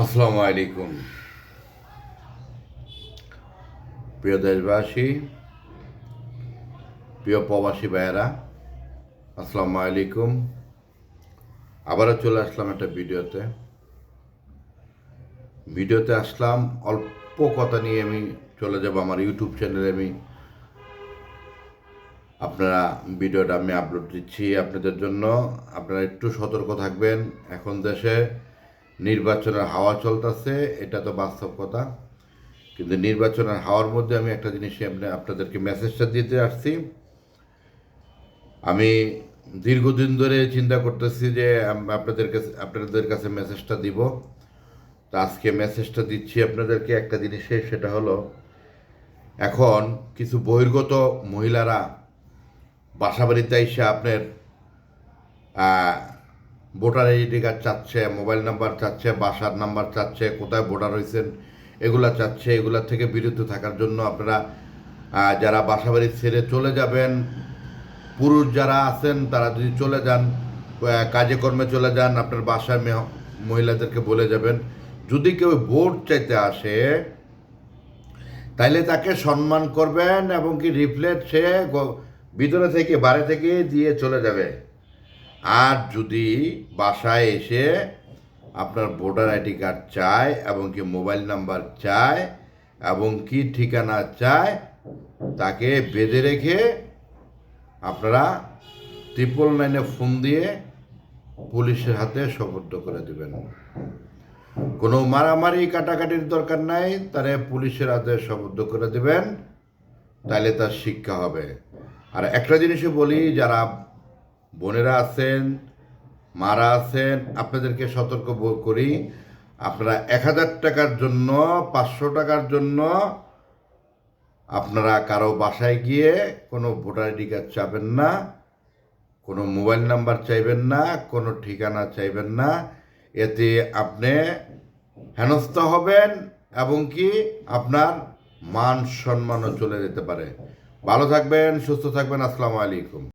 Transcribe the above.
আসসালামু আলাইকুম। প্রিয় দেশবাসী, প্রিয় প্রবাসী ভাইয়েরা, আসসালামু আলাইকুম। আবারও চলে আসলাম একটা ভিডিওতে আসলাম অল্প কথা নিয়ে। আমি চলে যাব আমার ইউটিউব চ্যানেলে। ভিডিওটা আমি আপলোড দিচ্ছি আপনাদের জন্য। আপনারা একটু সতর্ক থাকবেন। এখন দেশে নির্বাচনের হাওয়া চলতেছে, এটা তো বাস্তব কথা। কিন্তু নির্বাচনের হাওয়ার মধ্যে আমি একটা জিনিস আপনাদেরকে মেসেজটা দিতে আসছি। আমি দীর্ঘদিন ধরে চিন্তা করতেছি যে আপনাদের কাছে মেসেজটা দিব। তো আজকে মেসেজটা দিচ্ছি আপনাদেরকে একটা জিনিসে, সেটা হলো এখন কিছু বহির্গত মহিলারা বাসাবাড়িতে এসে আপনার ভোটার আইডি কার্ড চাচ্ছে, মোবাইল নাম্বার চাচ্ছে, বাসার নাম্বার চাচ্ছে, কোথায় ভোটার হয়েছেন এগুলা চাচ্ছে। এগুলার থেকে বিরত থাকার জন্য আপনারা যারা বাসাবাড়ি ছেড়ে চলে যাবেন, পুরুষ যারা আছেন তারা যদি চলে যান, কাজে কর্মে চলে যান, আপনার বাসায় মহিলাদেরকে বলে যাবেন যদি কেউ ভোট চাইতে আসে তাইলে তাকে সম্মান করবেন এবং কি রিফ্লেক্ট সে ভিতরে থেকে বাইরে থেকে দিয়ে চলে যাবে। আর যদি বাসায় এসে আপনার ভোটার আইডি কার্ড চায় এবং কি মোবাইল নাম্বার চায় এবং কি ঠিকানা চায়, তাকে বেঁধে রেখে আপনারা 999 ফোন দিয়ে পুলিশের হাতে সোপর্দ করে দেবেন। কোনো মারামারি কাটাকাটির দরকার নাই, তারে পুলিশের হাতে সোপর্দ করে দেবেন, তাহলে তার শিক্ষা হবে। আর একটা জিনিসও বলি, যারা বোনেরা আছেন, মারা আছেন, আপনাদেরকে সতর্ক করি, আপনারা 1000 টাকার জন্য, 500 টাকার জন্য আপনারা কারো বাসায় গিয়ে কোনো ভোটার আইডি কার্ড চাবেন না, কোনো মোবাইল নাম্বার চাইবেন না, কোনো ঠিকানা চাইবেন না। এতে আপনি হেনস্থা হবেন এবং কি আপনার মান সম্মানও চলে যেতে পারে। ভালো থাকবেন, সুস্থ থাকবেন। আসসালামু আলাইকুম।